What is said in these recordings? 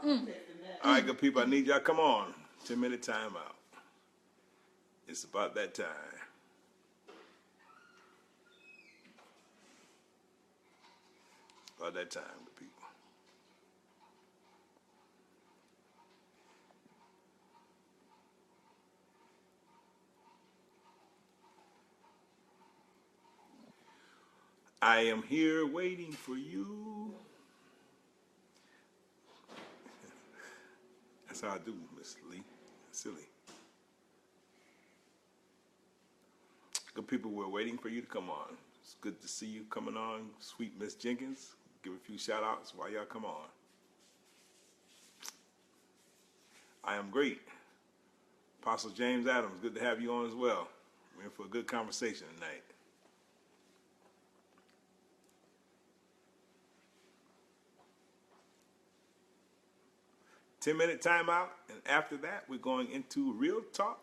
All right, good people, I need y'all come on. 10-minute timeout. It's about that time. About that time, good people. I am here waiting for you. That's how I do, Miss Lee. Silly. Good people, we're waiting for you to come on. It's good to see you coming on. Sweet Miss Jenkins. Give a few shout outs while y'all come on. I am great. Apostle James Adams, good to have you on as well. We're in for a good conversation tonight. Ten-minute timeout, and after that, we're going into real talk,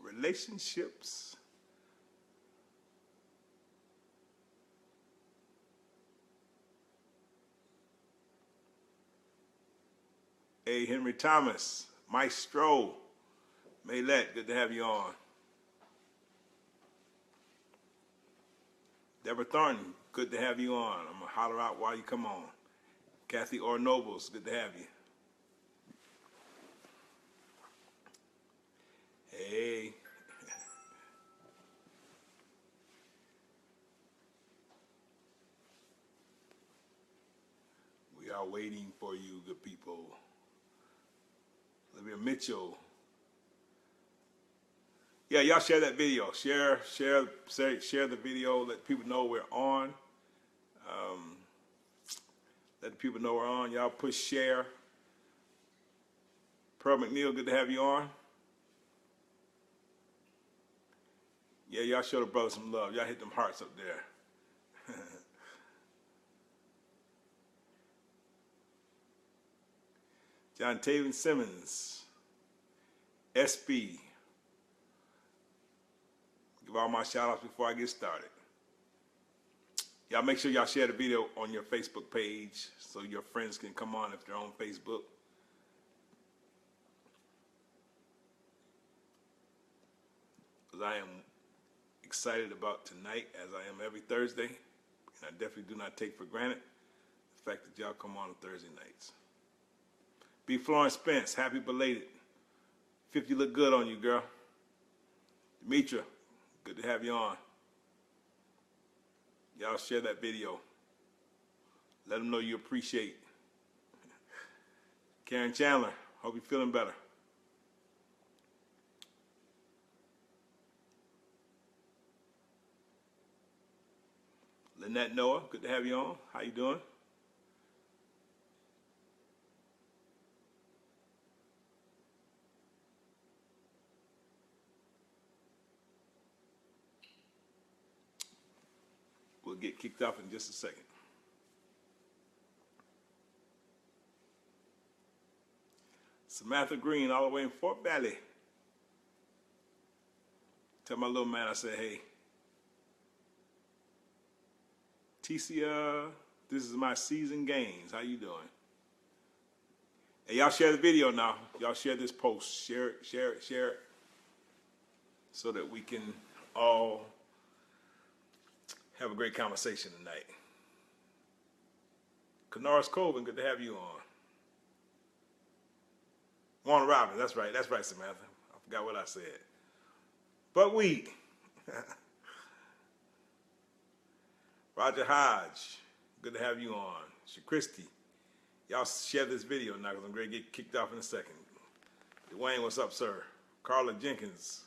relationships. Hey, Henry Thomas, Maestro, Maylette, good to have you on. Deborah Thornton, good to have you on. I'm going to holler out while you come on. Kathy Orr Nobles, good to have you. Hey. We are waiting for you, good people. Olivia Mitchell. Yeah, y'all share that video. Share the video. Let people know we're on. Let the people know we're on. Y'all push share. Pearl McNeil, good to have you on. Yeah, y'all show the brother some love. Y'all hit them hearts up there. John Taven Simmons, SB. Give all my shout outs before I get started. Y'all make sure y'all share the video on your Facebook page so your friends can come on if they're on Facebook. Because I am excited about tonight, as I am every Thursday. And I definitely do not take for granted the fact that y'all come on Thursday nights. B. Florence Spence, happy belated. 50 look good on you, girl. Demetra, good to have you on. Y'all share that video. Let them know you appreciate. Karen Chandler, hope you're feeling better. Lynette Noah, good to have you on. How you doing? We'll get kicked off in just a second. Samantha Green, all the way in Fort Valley. Tell my little man I said, hey, TC, this is my season gains. How you doing? Hey, y'all share the video now. Y'all share this post. Share it, so that we can all have a great conversation tonight. Canaris Colvin, good to have you on. Warren Robbins, that's right, Samantha. I forgot what I said. Buckwheat. Roger Hodge, good to have you on. Christy, y'all share this video now because I'm going to get kicked off in a second. Dwayne, what's up, sir? Carla Jenkins,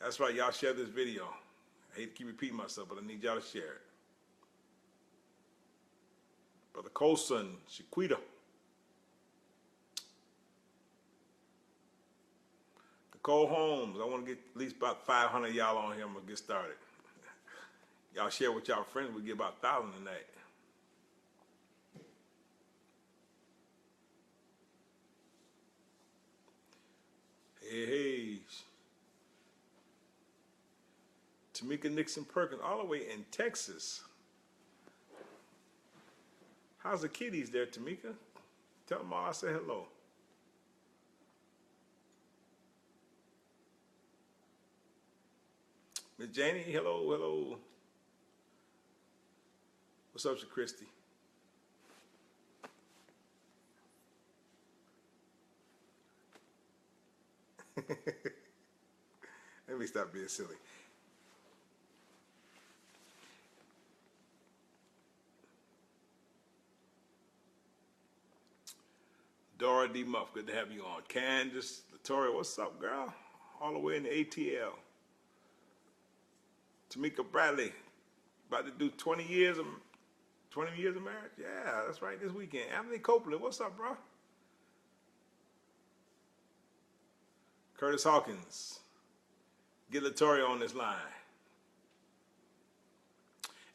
that's right, y'all share this video. I hate to keep repeating myself, but I need y'all to share it. Brother Colson, Shaquita. Nicole Holmes, I want to get at least about 500 y'all on here. I'm going to get started. Y'all share with y'all friends, we get about 1,000 tonight. Hey. Tamika Nixon Perkins, all the way in Texas. How's the kiddies there, Tamika? Tell them all I said hello. Miss Janie, hello, hello. What's up, Sir Christy? Let me stop being silly. Dora D. Muff, good to have you on. Candace Latoria, what's up, girl? All the way in the ATL. Tamika Bradley, about to do 20 years of marriage? Yeah, that's right, this weekend. Anthony Copeland, what's up, bro? Curtis Hawkins, get Latoria on this line.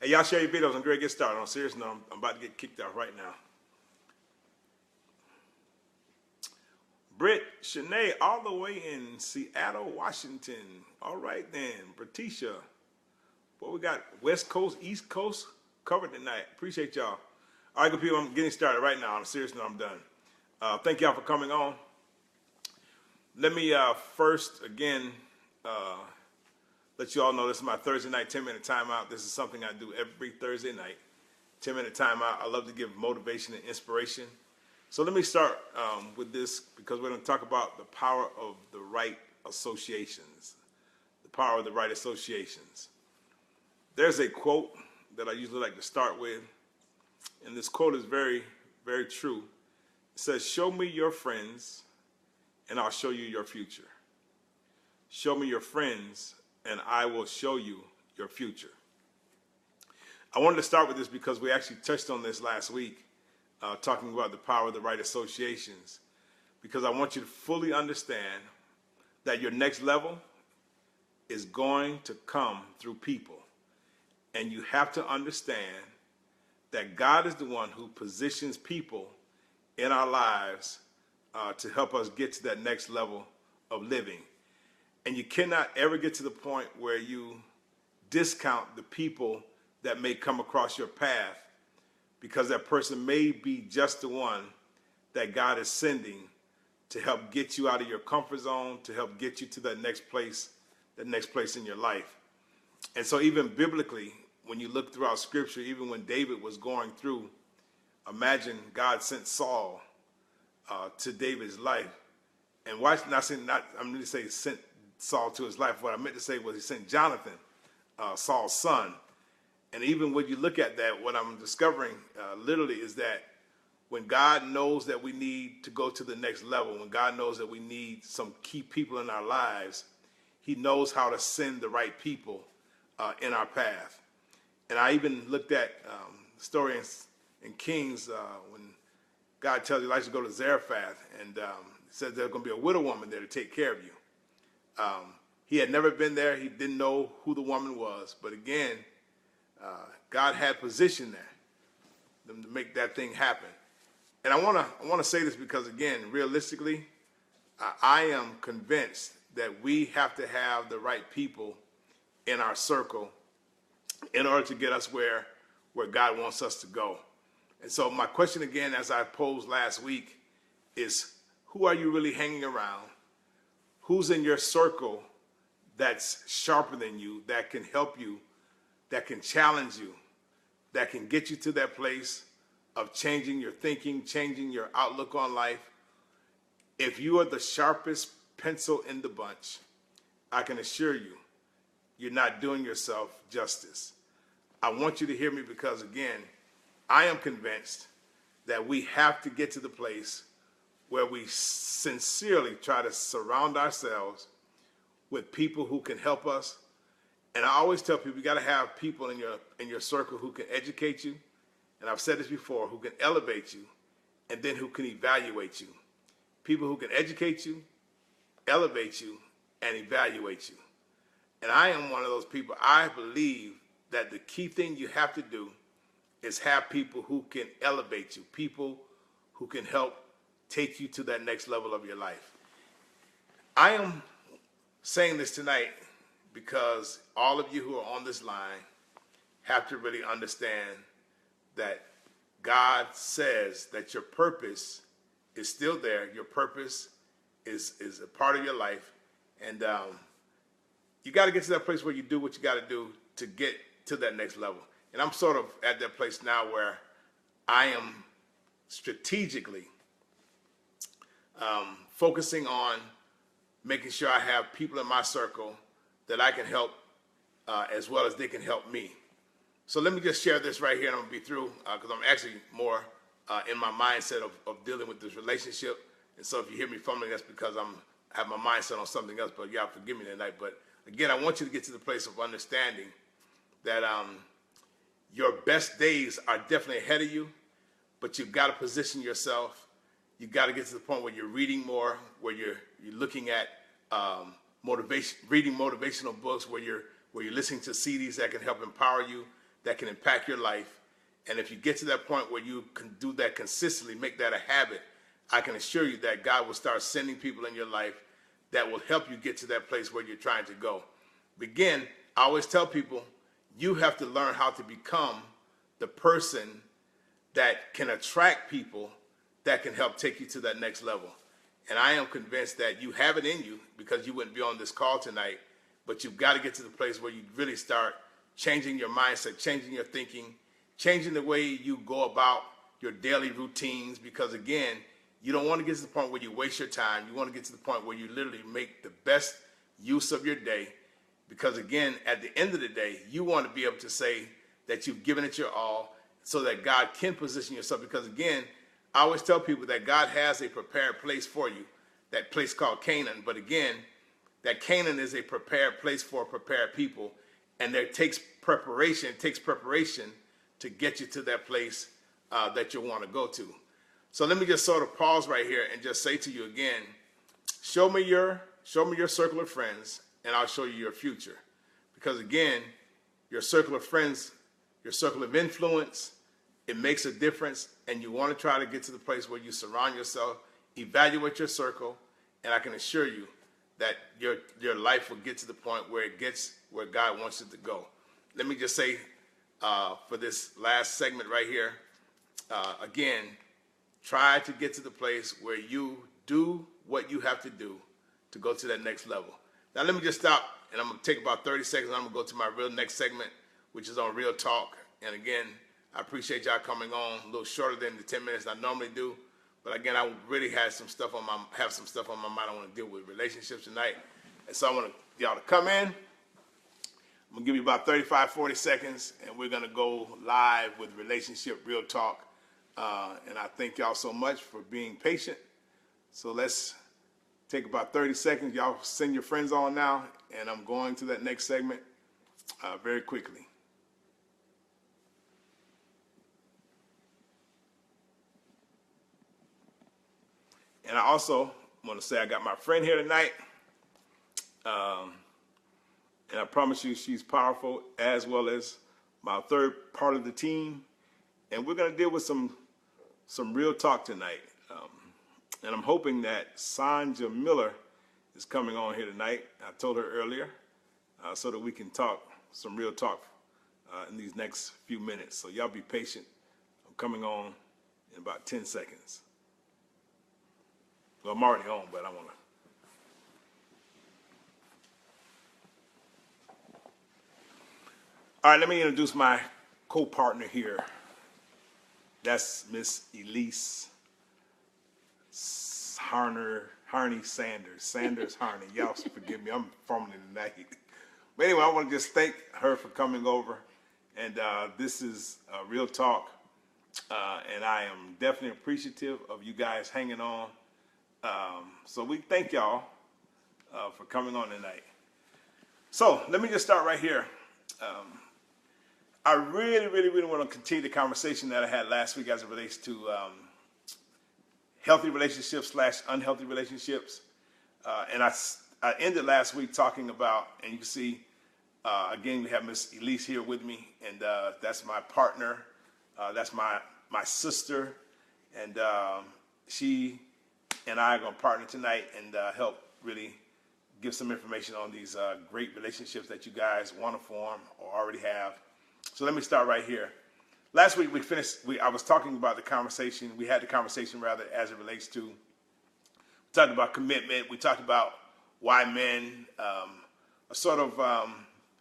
Hey, y'all share your videos. I'm going to get started. On a serious note, I'm about to get kicked out right now. Britt Shanae, all the way in Seattle, Washington. All right then. Britisha. Well, we got West Coast, East Coast covered tonight. Appreciate y'all. All right, good people, I'm getting started right now. On a serious note, I'm done. Thank y'all for coming on. Let me first, again, let you all know this is my Thursday night 10-minute timeout. This is something I do every Thursday night. 10-minute timeout. I love to give motivation and inspiration. So let me start with this because we're going to talk about the power of the right associations. The power of the right associations. There's a quote that I usually like to start with, and this quote is very, very true. It says, "Show me your friends, and I'll show you your future. Show me your friends, and I will show you your future." I wanted to start with this because we actually touched on this last week, talking about the power of the right associations, because I want you to fully understand that your next level is going to come through people. And you have to understand that God is the one who positions people in our lives to help us get to that next level of living. And you cannot ever get to the point where you discount the people that may come across your path, because that person may be just the one that God is sending to help get you out of your comfort zone, to help get you to that next place in your life. And so even biblically, when you look throughout Scripture, even when David was going through, imagine God sent Saul to David's life. And why I'm going to say sent Saul to his life. What I meant to say was he sent Jonathan, Saul's son. And even when you look at that, what I'm discovering literally is that when God knows that we need to go to the next level, when God knows that we need some key people in our lives, he knows how to send the right people in our path. And I even looked at the story in Kings when God tells Elijah to go to Zarephath, and says there's going to be a widow woman there to take care of you. He had never been there. He didn't know who the woman was. But again, God had positioned them to make that thing happen. And I want to say this because, again, realistically, I am convinced that we have to have the right people in our circle in order to get us where God wants us to go. And so my question again, as I posed last week, is who are you really hanging around? Who's in your circle that's sharper than you, that can help you, that can challenge you, that can get you to that place of changing your thinking, changing your outlook on life? If you are the sharpest pencil in the bunch, I can assure you, you're not doing yourself justice. I want you to hear me because, again, I am convinced that we have to get to the place where we sincerely try to surround ourselves with people who can help us. And I always tell people, you got to have people in your circle who can educate you, and I've said this before, who can elevate you, and then who can evaluate you. People who can educate you, elevate you, and evaluate you. And I am one of those people. I believe that the key thing you have to do is have people who can elevate you, people who can help take you to that next level of your life. I am saying this tonight because all of you who are on this line have to really understand that God says that your purpose is still there. Your purpose is a part of your life. And, you got to get to that place where you do what you got to do to get to that next level. And I'm sort of at that place now where I am strategically focusing on making sure I have people in my circle that I can help as well as they can help me. So let me just share this right here, and I'm going to be through because I'm actually more in my mindset of dealing with this relationship. And so if you hear me fumbling, that's because I have my mindset on something else, but y'all forgive me tonight. But again, I want you to get to the place of understanding that your best days are definitely ahead of you, but you've got to position yourself. You've got to get to the point where you're reading more, where you're looking at reading motivational books, where you're listening to CDs that can help empower you, that can impact your life. And if you get to that point where you can do that consistently, make that a habit, I can assure you that God will start sending people in your life that will help you get to that place where you're trying to go. Again, I always tell people, you have to learn how to become the person that can attract people that can help take you to that next level. And I am convinced that you have it in you, because you wouldn't be on this call tonight, but you've got to get to the place where you really start changing your mindset, changing your thinking, changing the way you go about your daily routines, because again, you don't want to get to the point where you waste your time. You want to get to the point where you literally make the best use of your day, because again, at the end of the day, you want to be able to say that you've given it your all so that God can position yourself, because again, I always tell people that God has a prepared place for you, that place called Canaan. But again, that Canaan is a prepared place for prepared people. And there takes preparation to get you to that place that you want to go to. So let me just sort of pause right here and just say to you again, show me your circle of friends, and I'll show you your future. Because again, your circle of friends, your circle of influence, it makes a difference, and you want to try to get to the place where you surround yourself, evaluate your circle, and I can assure you that your life will get to the point where it gets where God wants it to go. Let me just say for this last segment right here, again, try to get to the place where you do what you have to do to go to that next level. Now let me just stop, and I'm going to take about 30 seconds, and I'm going to go to my real next segment, which is on Real Talk. And again, I appreciate y'all coming on a little shorter than the 10 minutes I normally do. But again, I really have some stuff on my mind. I want to deal with relationships tonight. And so I want y'all to come in. I'm going to give you about 35, 40 seconds, and we're going to go live with Relationship Real Talk. And I thank y'all so much for being patient. So let's take about 30 seconds. Y'all send your friends on now, and I'm going to that next segment very quickly. And I also want to say I got my friend here tonight. And I promise you she's powerful, as well as my third part of the team. And we're going to deal with some real talk tonight. And I'm hoping that Sanja Miller is coming on here tonight. I told her earlier, so that we can talk some real talk in these next few minutes. So y'all be patient. I'm coming on in about 10 seconds. Well, I'm already on, but I want to. All right, let me introduce my co-partner here. That's Miss Elise Harney Sanders. Sanders Harney. Y'all forgive me, I'm fumbling tonight. But anyway, I want to just thank her for coming over. And this is Real Talk. And I am definitely appreciative of you guys hanging on. So we thank y'all for coming on tonight. So let me just start right here. I really want to continue the conversation that I had last week as it relates to healthy relationships / unhealthy relationships. And I ended last week talking about, and you can see, again, we have Miss Elise here with me, and that's my partner. That's my sister, and she and I are going to partner tonight and help really give some information on these great relationships that you guys want to form or already have. So let me start right here. Last week I was talking about the conversation. We had the conversation rather as it relates to, we talked about commitment. We talked about why men sort of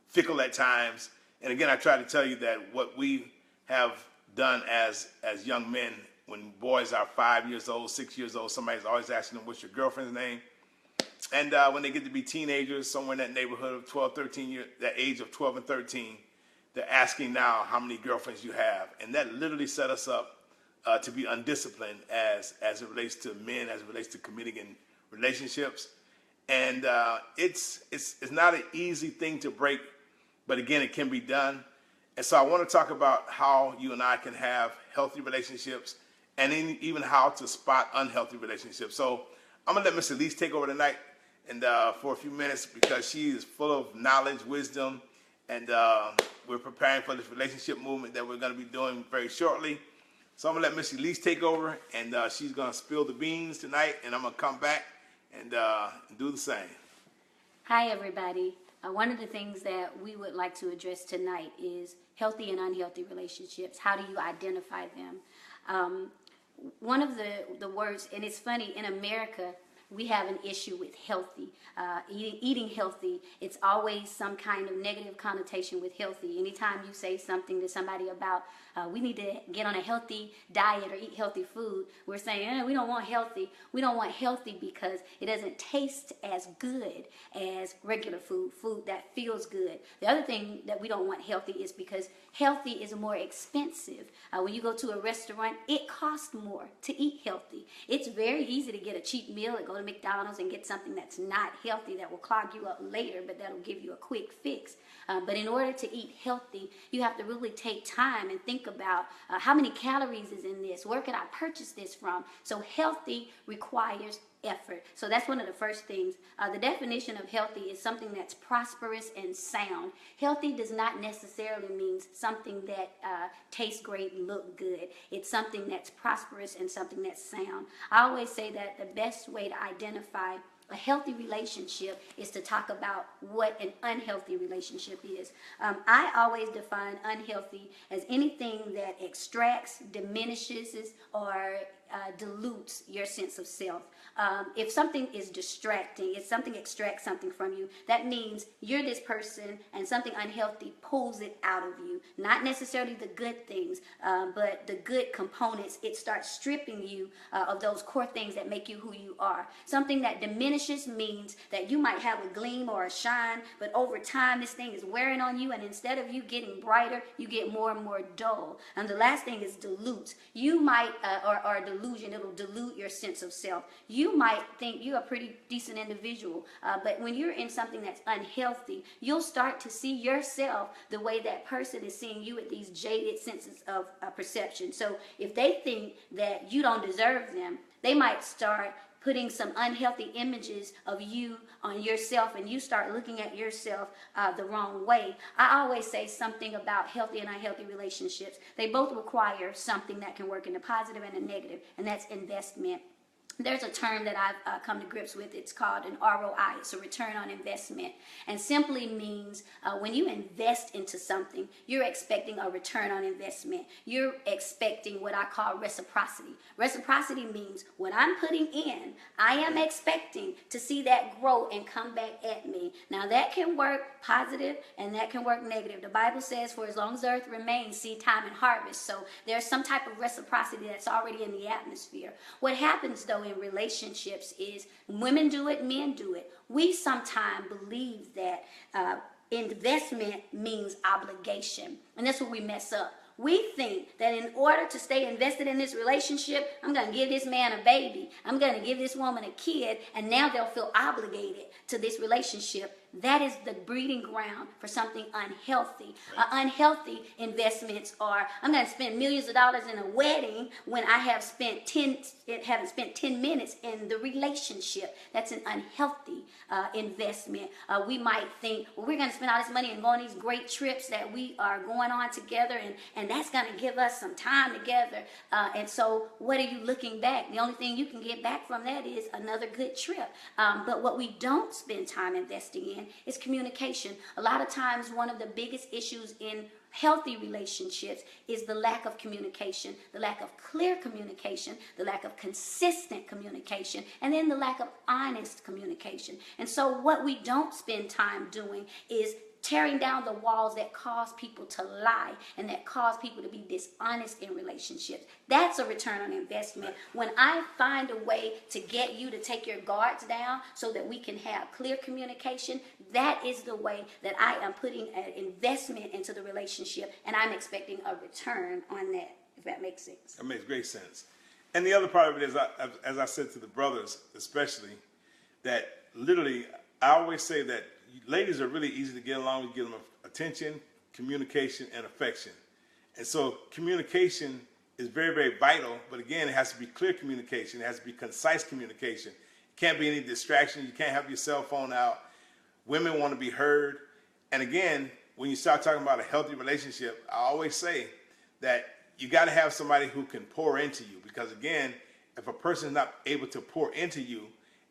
fickle at times. And again, I try to tell you that what we have done as young men, when boys are 5 years old, 6 years old, somebody's always asking them, what's your girlfriend's name? And when they get to be teenagers, somewhere in that neighborhood of 12, 13 years, that age of 12 and 13, they're asking now how many girlfriends you have. And that literally set us up to be undisciplined as it relates to men, as it relates to committing in relationships. And it's not an easy thing to break, but again, it can be done. And so I want to talk about how you and I can have healthy relationships and even how to spot unhealthy relationships. So I'm going to let Miss Elise take over tonight and for a few minutes, because she is full of knowledge, wisdom, and we're preparing for this relationship movement that we're going to be doing very shortly. So I'm going to let Miss Elise take over, and she's going to spill the beans tonight, and I'm going to come back and do the same. Hi, everybody. One of the things that we would like to address tonight is healthy and unhealthy relationships. How do you identify them? One of the words, and it's funny, in America, we have an issue with healthy. Eating healthy, it's always some kind of negative connotation with healthy. Anytime you say something to somebody about we need to get on a healthy diet or eat healthy food, we're saying we don't want healthy. We don't want healthy because it doesn't taste as good as regular food that feels good. The other thing that we don't want healthy is because healthy is more expensive. When you go to a restaurant, it costs more to eat healthy. It's very easy to get a cheap meal and go to McDonald's and get something that's not healthy that will clog you up later, but that'll give you a quick fix. But in order to eat healthy, you have to really take time and think about how many calories is in this? Where can I purchase this from? So healthy requires effort. So that's one of the first things. The definition of healthy is something that's prosperous and sound. Healthy does not necessarily mean something that tastes great and look good. It's something that's prosperous and something that's sound. I always say that the best way to identify a healthy relationship is to talk about what an unhealthy relationship is. I always define unhealthy as anything that extracts, diminishes, or dilutes your sense of self. If something is distracting, if something extracts something from you, that means you're this person and something unhealthy pulls it out of you. Not necessarily the good things, but the good components. It starts stripping you of those core things that make you who you are. Something that diminishes means that you might have a gleam or a shine, but over time this thing is wearing on you, and instead of you getting brighter, you get more and more dull. And the last thing is dilutes. You might, or delusion, it'll dilute your sense of self. You might think you're a pretty decent individual, but when you're in something that's unhealthy, you'll start to see yourself the way that person is seeing you with these jaded senses of perception. So if they think that you don't deserve them, they might start putting some unhealthy images of you on yourself, and you start looking at yourself the wrong way. I always say something about healthy and unhealthy relationships. They both require something that can work in a positive and a negative, and that's investment. There's a term that I've come to grips with. It's called an ROI. It's a return on investment, and simply means when you invest into something, you're expecting a return on investment. You're expecting what I call reciprocity. Reciprocity means what I'm putting in, I am expecting to see that grow and come back at me. Now that can work positive and that can work negative. The Bible says, for as long as the earth remains, seed time and harvest. So there's some type of reciprocity that's already in the atmosphere. What happens though in relationships is women do it, men do it. We sometimes believe that investment means obligation, and that's where we mess up. We think that in order to stay invested in this relationship, I'm going to give this man a baby, I'm going to give this woman a kid, and now they'll feel obligated to this relationship. That is the breeding ground for something unhealthy. Unhealthy investments are, I'm going to spend millions of dollars in a wedding when I haven't spent 10 minutes in the relationship. That's an unhealthy investment. We might think, well, we're going to spend all this money and go on these great trips that we are going on together, and that's going to give us some time together. And so what are you looking back? The only thing you can get back from that is another good trip. But what we don't spend time investing in is communication. A lot of times one of the biggest issues in healthy relationships is the lack of communication, the lack of clear communication, the lack of consistent communication, and then the lack of honest communication. And so what we don't spend time doing is tearing down the walls that cause people to lie and that cause people to be dishonest in relationships. That's a return on investment. When I find a way to get you to take your guards down so that we can have clear communication, that is the way that I am putting an investment into the relationship, and I'm expecting a return on that, if that makes sense. That makes great sense. And the other part of it is, as I said to the brothers especially, that literally I always say that ladies are really easy to get along with. You give them attention, communication, and affection. And so communication is very, very vital, but again, it has to be clear communication. It has to be concise communication. It can't be any distraction. You can't have your cell phone out. Women want to be heard. And again, when you start talking about a healthy relationship, I always say that you got to have somebody who can pour into you, because again, if a person is not able to pour into you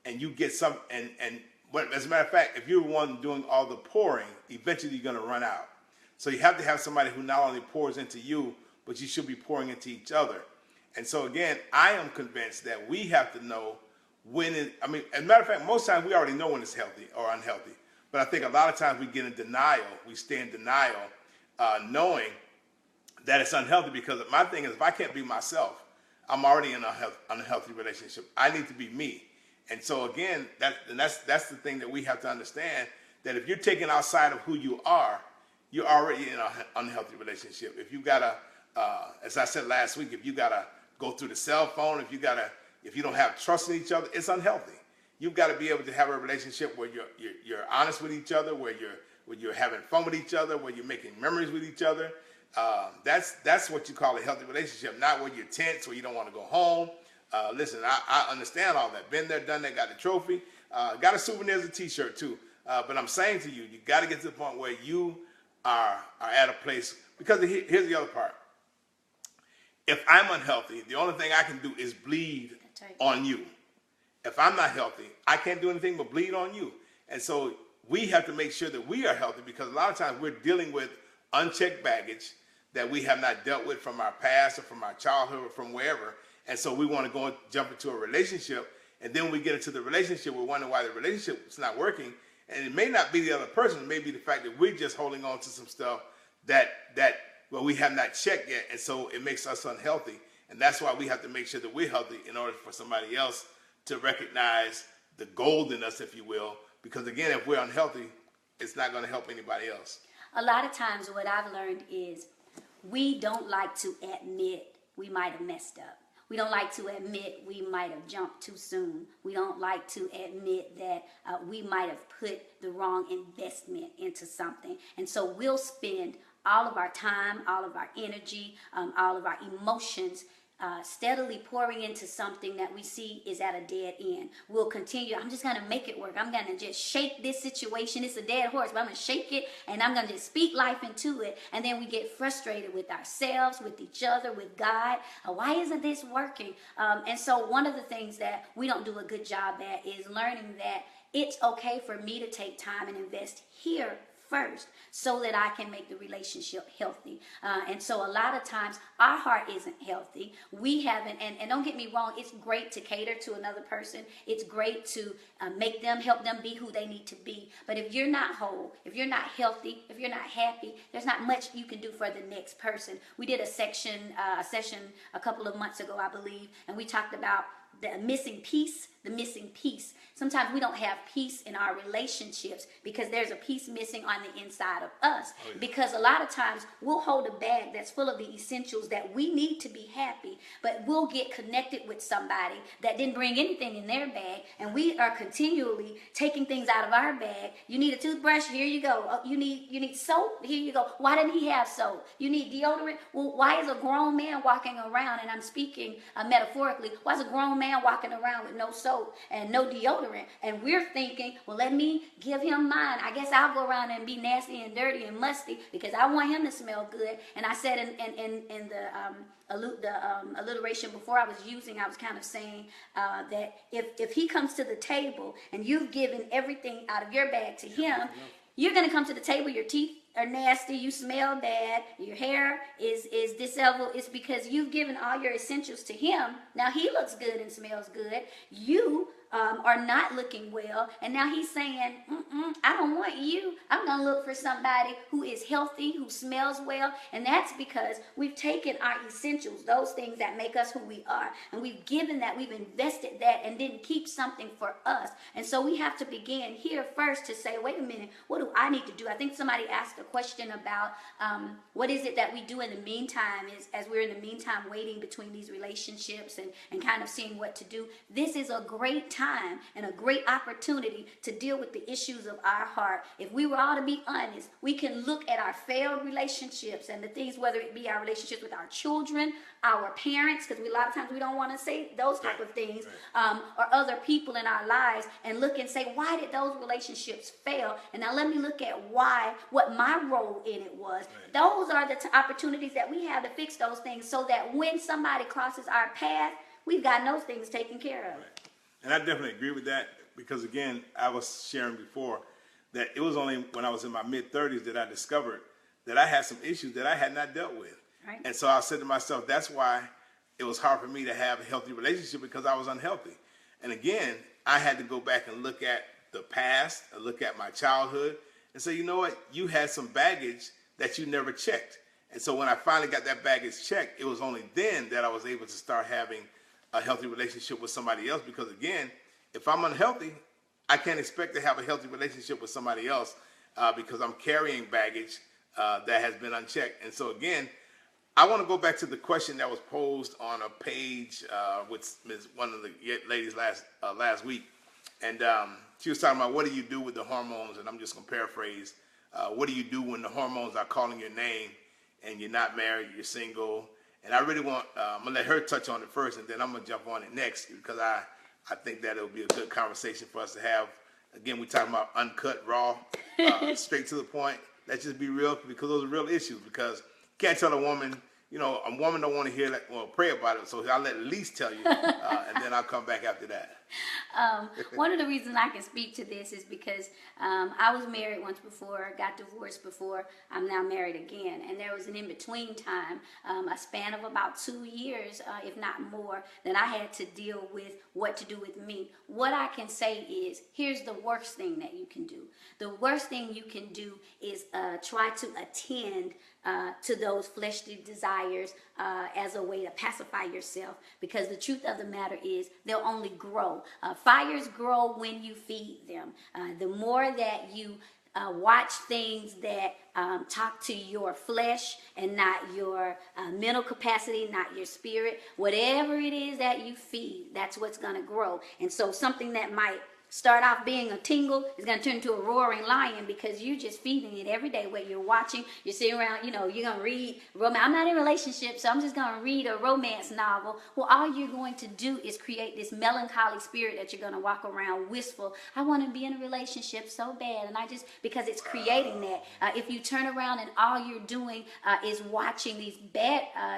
and you get some, as a matter of fact, if you're the one doing all the pouring, eventually you're going to run out. So you have to have somebody who not only pours into you, but you should be pouring into each other. And so again, I am convinced that we have to know when as a matter of fact, most times we already know when it's healthy or unhealthy. But I think a lot of times we get in denial. We stay in denial, knowing that it's unhealthy, because my thing is, if I can't be myself, I'm already in an unhealthy relationship. I need to be me. And so again, that's the thing that we have to understand, that if you're taking outside of who you are, you're already in an unhealthy relationship. If you gotta, as I said last week, if you gotta go through the cell phone, if you don't have trust in each other, it's unhealthy. You've got to be able to have a relationship where you're honest with each other, where you're having fun with each other, where you're making memories with each other. That's what you call a healthy relationship, not where you're tense, where you don't want to go home. Listen, I understand all that. Been there, done that, got the trophy. Got a souvenir as a t-shirt too. But I'm saying to you, you got to get to the point where you are at a place, because here's the other part. If I'm unhealthy, the only thing I can do is bleed on you. If I'm not healthy, I can't do anything but bleed on you. And so we have to make sure that we are healthy, because a lot of times we're dealing with unchecked baggage that we have not dealt with from our past or from our childhood or from wherever. And so we want to go and jump into a relationship, and then we get into the relationship, we're wondering why the relationship is not working. And it may not be the other person, it may be the fact that we're just holding on to some stuff that we have not checked yet, and so it makes us unhealthy. And that's why we have to make sure that we're healthy in order for somebody else to recognize the gold in us, if you will. Because again, if we're unhealthy, it's not going to help anybody else. A lot of times what I've learned is we don't like to admit we might have messed up. We don't like to admit we might have jumped too soon. We don't like to admit that we might have put the wrong investment into something. And so we'll spend all of our time, all of our energy, all of our emotions steadily pouring into something that we see is at a dead end. We'll continue. I'm just going to make it work. I'm going to just shake this situation. It's a dead horse, but I'm going to shake it, and I'm going to just speak life into it. And then we get frustrated with ourselves, with each other, with God. Why isn't this working? And so one of the things that we don't do a good job at is learning that it's okay for me to take time and invest here first, so that I can make the relationship healthy. And so a lot of times our heart isn't healthy. We haven't, and don't get me wrong, it's great to cater to another person. It's great to help them be who they need to be. But if you're not whole, if you're not healthy, if you're not happy, there's not much you can do for the next person. We did a session a couple of months ago, I believe, and we talked about the missing piece. Sometimes we don't have peace in our relationships because there's a piece missing on the inside of us. Oh, yeah. Because a lot of times we'll hold a bag that's full of the essentials that we need to be happy, but we'll get connected with somebody that didn't bring anything in their bag, and we are continually taking things out of our bag. You need a toothbrush? Here you go. Oh, you need soap? Here you go. Why didn't he have soap? You need deodorant? Well, why is a grown man walking around, and I'm speaking metaphorically, why is a grown man walking around with no soap and no deodorant? And we're thinking, well, let me give him mine. I guess I'll go around and be nasty and dirty and musty because I want him to smell good. And I said in the alliteration before I was kind of saying that if he comes to the table and you've given everything out of your bag to him, You're going to come to the table, your teeth are nasty, you smell bad, your hair is disheveled. It's because you've given all your essentials to him. Now he looks good and smells good. You are not looking well, and now he's saying, I don't want you. I'm going to look for somebody who is healthy, who smells well, and that's because we've taken our essentials, those things that make us who we are, and we've given that, we've invested that, and didn't keep something for us. And so we have to begin here first to say, wait a minute, what do I need to do? I think somebody asked a question about what is it that we do in the meantime, as we're in the meantime waiting between these relationships and kind of seeing what to do. This is a great time and a great opportunity to deal with the issues of our heart. If we were all to be honest, we can look at our failed relationships and the things, whether it be our relationships with our children, our parents, because a lot of times we don't want to say those type of things, or other people in our lives, and look and say, why did those relationships fail? And now let me look at what my role in it was. Those are the opportunities that we have to fix those things, so that when somebody crosses our path, we've got those things taken care of. And I definitely agree with that, because again, I was sharing before that it was only when I was in my mid-30s that I discovered that I had some issues that I had not dealt with. Right. And so I said to myself, that's why it was hard for me to have a healthy relationship, because I was unhealthy. And again, I had to go back and look at the past, and look at my childhood, and say, you know what, you had some baggage that you never checked. And so when I finally got that baggage checked, it was only then that I was able to start having a healthy relationship with somebody else. Because again, if I'm unhealthy, I can't expect to have a healthy relationship with somebody else, because I'm carrying baggage that has been unchecked. And so again, I want to go back to the question that was posed on a page with one of the ladies last week. And she was talking about, what do you do with the hormones? And I'm just going to paraphrase. What do you do when the hormones are calling your name and you're not married, you're single? And I really want, I'm going to let her touch on it first, and then I'm going to jump on it next, because I think that it'll be a good conversation for us to have. Again, we're talking about uncut, raw, straight to the point. Let's just be real, because those are real issues. Because you can't tell a woman, you know, a woman don't want to hear that, well, pray about it. So I'll let Elise tell you, and then I'll come back after that. One of the reasons I can speak to this is because I was married once before, got divorced before. I'm now married again, and there was an in-between time, a span of about 2 years, if not more, that I had to deal with what to do with me. What I can say is, here's the worst thing that you can do. The worst thing you can do is try to attend to those fleshly desires as a way to pacify yourself, because the truth of the matter is they'll only grow. Fires grow when you feed them. The more that you watch things that talk to your flesh and not your mental capacity, not your spirit, whatever it is that you feed, that's what's going to grow. And so something that might start off being a tingle is going to turn into a roaring lion, because you're just feeding it every day. Where you're watching, you're sitting around, you know, you're going to read romance. I'm not in a relationship, so I'm just going to read a romance novel. Well, all you're going to do is create this melancholy spirit that you're going to walk around wistful. I want to be in a relationship so bad, and because it's creating that. If you turn around and all you're doing is watching these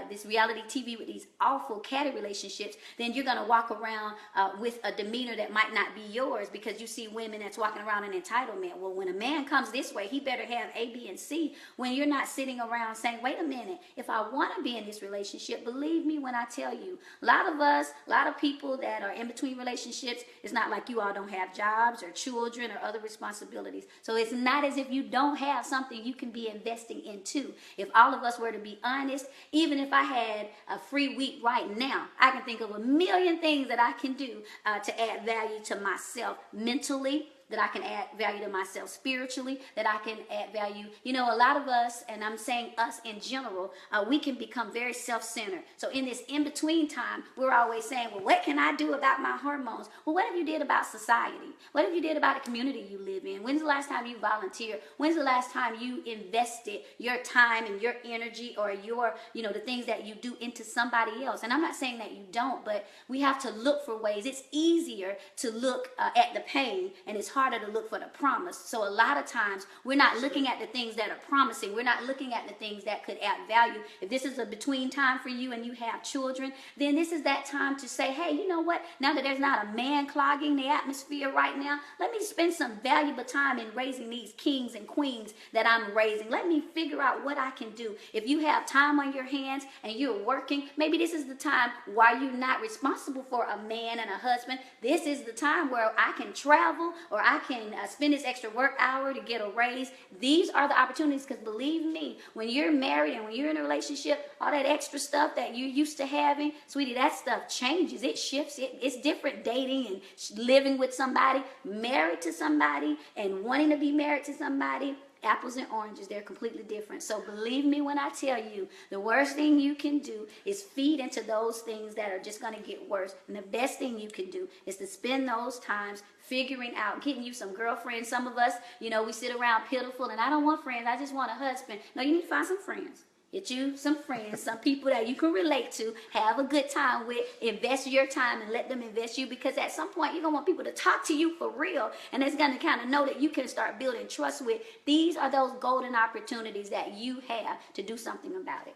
this reality TV with these awful catty relationships, then you're going to walk around with a demeanor that might not be yours, because you see women that's walking around in entitlement. Well, when a man comes this way, he better have A, B, and C, when you're not sitting around saying, wait a minute, if I want to be in this relationship, believe me when I tell you, a lot of people that are in between relationships, it's not like you all don't have jobs or children or other responsibilities. So it's not as if you don't have something you can be investing into. If all of us were to be honest, even if I had a free week right now, I can think of a million things that I can do to add value to myself mentally, that I can add value to myself spiritually, that I can add value. You know, a lot of us, and I'm saying us in general, we can become very self-centered. So in this in-between time, we're always saying, well, what can I do about my hormones? Well, what have you did about society? What have you did about the community you live in? When's the last time you volunteered? When's the last time you invested your time and your energy, or your, you know, the things that you do into somebody else? And I'm not saying that you don't, but we have to look for ways. It's easier to look at the pain, and it's harder to look for the promise. So a lot of times we're not looking at the things that are promising. We're not looking at the things that could add value. If this is a between time for you and you have children, then this is that time to say, hey, you know what? Now that there's not a man clogging the atmosphere right now, let me spend some valuable time in raising these kings and queens that I'm raising. Let me figure out what I can do. If you have time on your hands and you're working, maybe this is the time while you're not responsible for a man and a husband. This is the time where I can travel, or I can spend this extra work hour to get a raise. These are the opportunities, because believe me, when you're married and when you're in a relationship, all that extra stuff that you're used to having, sweetie, that stuff changes. It shifts. It's different dating and living with somebody, married to somebody, and wanting to be married to somebody. Apples and oranges, they're completely different. So believe me when I tell you, the worst thing you can do is feed into those things that are just going to get worse. And the best thing you can do is to spend those times figuring out, getting you some girlfriends. Some of us, you know, we sit around pitiful, and I don't want friends, I just want a husband. No, you need to find some friends. Get you some friends, some people that you can relate to, have a good time with, invest your time and let them invest you, because at some point you're going to want people to talk to you for real, and it's going to kind of know that you can start building trust with. These are those golden opportunities that you have to do something about it.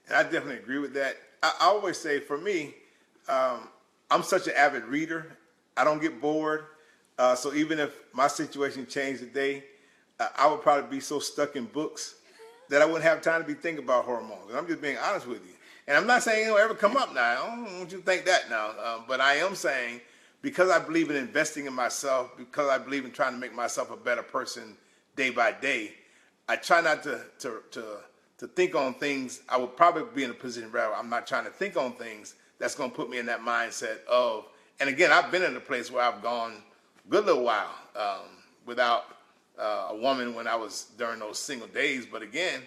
And I definitely agree with that. I always say, for me, I'm such an avid reader. I don't get bored. So even if my situation changed today, I would probably be so stuck in books that I wouldn't have time to be thinking about hormones. And I'm just being honest with you. And I'm not saying it'll ever come up now. I don't want you to think that now. But I am saying, because I believe in investing in myself, because I believe in trying to make myself a better person day by day, I try not to think on things. I would probably be in a position where I'm not trying to think on things that's going to put me in that mindset of, and again, I've been in a place where I've gone a good little while without a woman when I was during those single days. But again,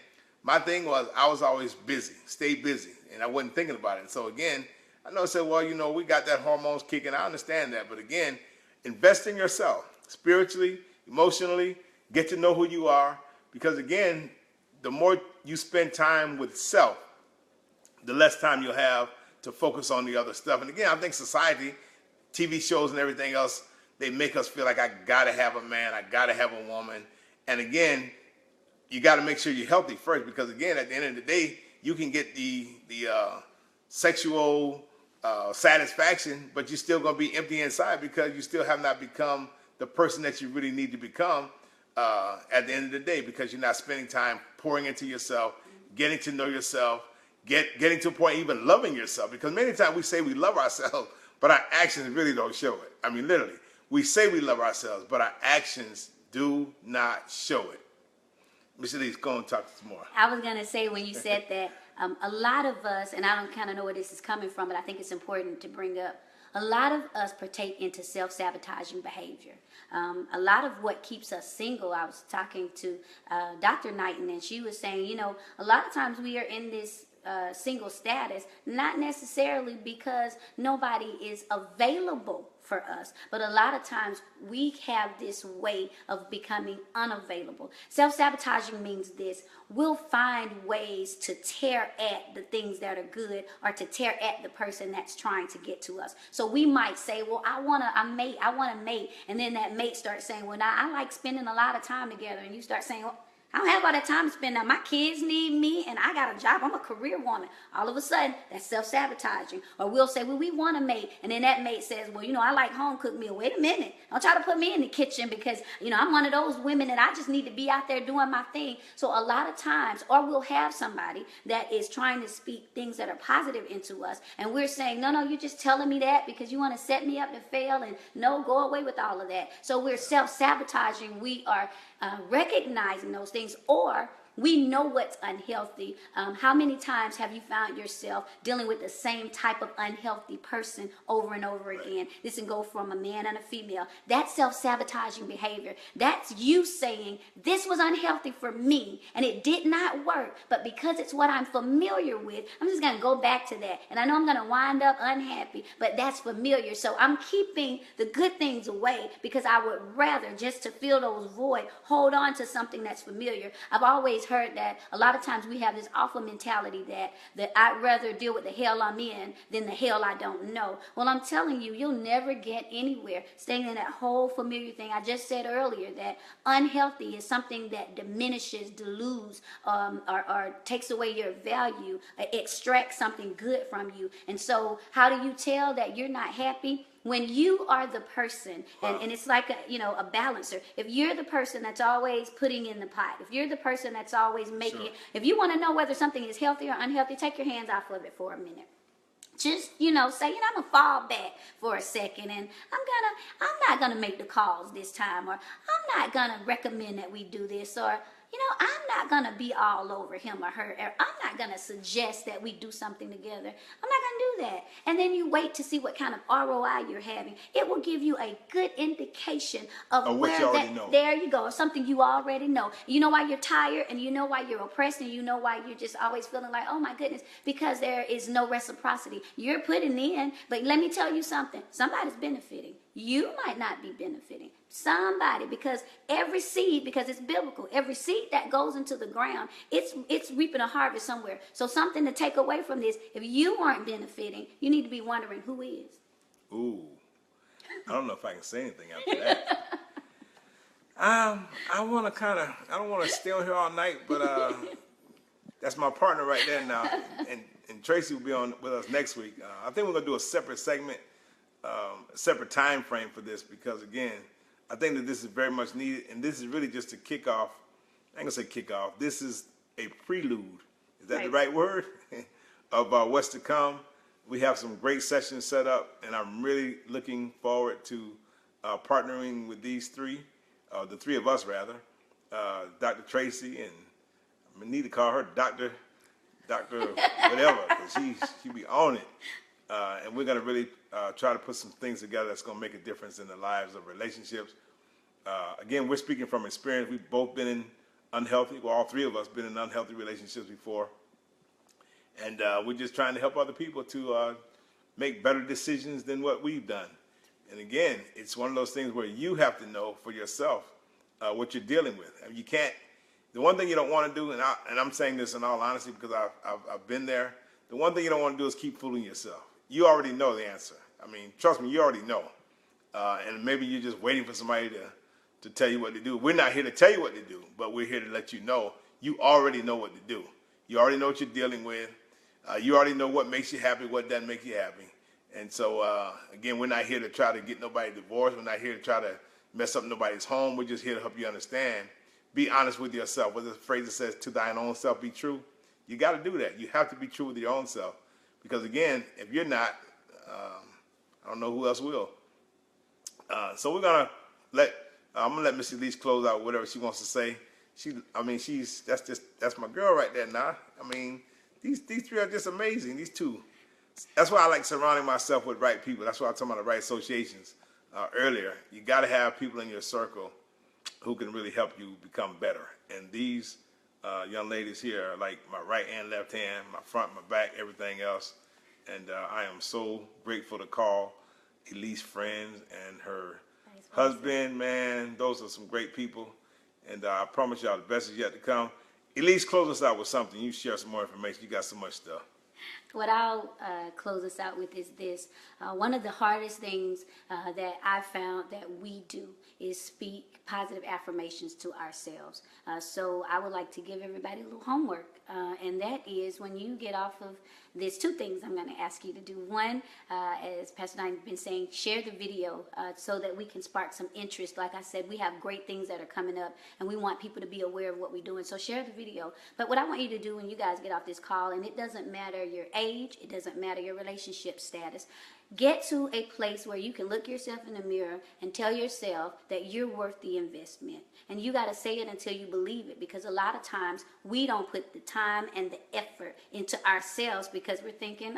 my thing was I was always busy, stay busy, and I wasn't thinking about it. And so again, I know I said, well, you know, we got that hormones kicking. I understand that. But again, invest in yourself spiritually, emotionally, get to know who you are. Because again, the more you spend time with self, the less time you'll have to focus on the other stuff. And again, I think society, TV shows and everything else, they make us feel like I got to have a man, I got to have a woman. And again, you got to make sure you're healthy first, because again, at the end of the day, you can get the sexual satisfaction, but you're still going to be empty inside, because you still have not become the person that you really need to become at the end of the day, because you're not spending time pouring into yourself, getting to know yourself, getting to a point even loving yourself. Because many times we say we love ourselves, but our actions really don't show it. I mean, literally. We say we love ourselves, but our actions do not show it. Mr. Lee's going to talk some more. I was going to say, when you said that, a lot of us, and I don't kind of know where this is coming from, but I think it's important to bring up, a lot of us partake into self-sabotaging behavior. A lot of what keeps us single, I was talking to Dr. Knighton, and she was saying, you know, a lot of times we are in this single status, not necessarily because nobody is available for us, but a lot of times we have this way of becoming unavailable. Self-sabotaging means this: we'll find ways to tear at the things that are good, or to tear at the person that's trying to get to us. So we might say, well, I want a mate, and then that mate starts saying, well, now I like spending a lot of time together, and you start saying, well, I don't have all that time to spend now. My kids need me, and I got a job. I'm a career woman. All of a sudden, that's self-sabotaging. Or we'll say, well, we want a mate. And then that mate says, well, you know, I like home-cooked meal. Wait a minute. Don't try to put me in the kitchen, because, you know, I'm one of those women that I just need to be out there doing my thing. So a lot of times, or we'll have somebody that is trying to speak things that are positive into us, and we're saying, no, you're just telling me that because you want to set me up to fail, and no, go away with all of that. So we're self-sabotaging. We are recognizing those things, or we know what's unhealthy. How many times have you found yourself dealing with the same type of unhealthy person over and over again? This can go from a man and a female. That's self-sabotaging behavior. That's you saying, this was unhealthy for me and it did not work, but because it's what I'm familiar with, I'm just going to go back to that. And I know I'm going to wind up unhappy, but that's familiar. So I'm keeping the good things away, because I would rather, just to fill those void, hold on to something that's familiar. I've always always heard that a lot of times we have this awful mentality that I'd rather deal with the hell I'm in than the hell I don't know. Well, I'm telling you, you'll never get anywhere staying in that whole familiar thing. I just said earlier that unhealthy is something that diminishes, dilutes, or takes away your value, extracts something good from you. And so how do you tell that you're not happy? When you are the person, and it's like a balancer. If you're the person that's always putting in the pot, if you're the person that's always making it, if you want to know whether something is healthy or unhealthy, take your hands off of it for a minute. Just say, I'm gonna fall back for a second, and I'm not gonna make the calls this time, or I'm not gonna recommend that we do this, or I'm not gonna be all over him or her, or I'm not gonna suggest that we do something together. I'm not gonna do that. And then you wait to see what kind of ROI you're having. It will give you a good indication of what you already know. There you go, something you already know. You know why you're tired, and you know why you're oppressed, and you know why you're just always feeling like, oh my goodness, because there is no reciprocity. You're putting in, but let me tell you something. Somebody's benefiting. You might not be benefiting. Somebody, because every seed, because it's biblical, every seed that goes into the ground, it's reaping a harvest somewhere. So something to take away from this, if you aren't benefiting, you need to be wondering who is. Ooh, I don't know if I can say anything after that. I don't want to stay on here all night, but that's my partner right there now, and Tracy will be on with us next week. I think we're gonna do a separate segment, a separate time frame for this, because again, I think that this is very much needed, and this is really just a kickoff. I ain't gonna say kickoff. This is a prelude. Is that the right word? Of what's to come. We have some great sessions set up, and I'm really looking forward to partnering with these three, the three of us rather, Dr. Tracy, and I need to call her Dr. whatever, because she be on it. And we're going to really try to put some things together that's going to make a difference in the lives of relationships. Again, we're speaking from experience. We've both been in unhealthy, well, all three of us been in unhealthy relationships before. And we're just trying to help other people to make better decisions than what we've done. And again, it's one of those things where you have to know for yourself what you're dealing with. I mean, you can't, the one thing you don't want to do, and I'm saying this in all honesty because I've been there, the one thing you don't want to do is keep fooling yourself. You already know the answer. I mean, trust me, you already know. And maybe you're just waiting for somebody to tell you what to do. We're not here to tell you what to do, but we're here to let you know you already know what to do. You already know what you're dealing with. You already know what makes you happy, what doesn't make you happy. And so, again, we're not here to try to get nobody divorced. We're not here to try to mess up nobody's home. We're just here to help you understand. Be honest with yourself. What the phrase that says, to thine own self be true. You got to do that. You have to be true with your own self. Because, again, if you're not, I don't know who else will. So we're going to I'm going to let Miss Elise close out whatever she wants to say. That's my girl right there now. I mean, these three are just amazing, these two. That's why I like surrounding myself with right people. That's why I talked about the right associations earlier. You got to have people in your circle who can really help you become better. And these young ladies here are like my right and left hand, my front, my back, everything else. And I am so grateful to call Elise friends and her husband, man. Those are some great people. And I promise y'all the best is yet to come. Elise, close us out with something. You share some more information. You got so much stuff. What I'll close us out with is this. One of the hardest things that I found that we do is speak positive affirmations to ourselves. So I would like to give everybody a little homework. And that is when you get off of there's two things I'm going to ask you to do. One, as Pastor Diane's been saying, share the video so that we can spark some interest. Like I said, we have great things that are coming up, and we want people to be aware of what we're doing. So share the video. But what I want you to do when you guys get off this call, and it doesn't matter your age, it doesn't matter your relationship status, get to a place where you can look yourself in the mirror and tell yourself that you're worth the investment. And you got to say it until you believe it, because a lot of times we don't put the time and the effort into ourselves because we're thinking,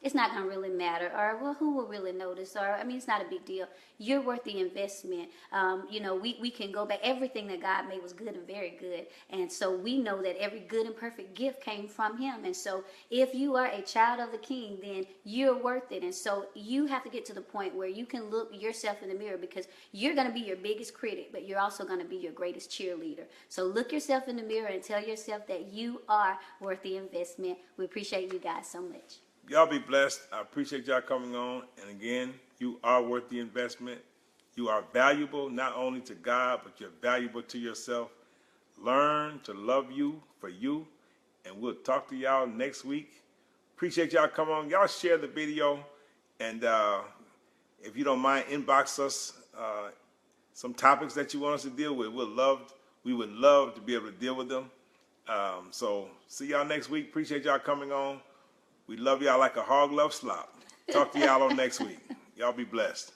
it's not going to really matter, or, well, who will really notice, or, I mean, it's not a big deal. You're worth the investment. We can go back. Everything that God made was good and very good. And so we know that every good and perfect gift came from him. And so if you are a child of the King, then you're worth it. And so you have to get to the point where you can look yourself in the mirror, because you're going to be your biggest critic, but you're also going to be your greatest cheerleader. So look yourself in the mirror and tell yourself that you are worth the investment. We appreciate you guys so much. Y'all be blessed. I appreciate y'all coming on. And again, you are worth the investment. You are valuable not only to God, but you're valuable to yourself. Learn to love you for you. And we'll talk to y'all next week. Appreciate y'all coming on. Y'all share the video. And if you don't mind, inbox us some topics that you want us to deal with. We would love to be able to deal with them. So see y'all next week. Appreciate y'all coming on. We love y'all like a hog loves slop. Talk to y'all on next week. Y'all be blessed.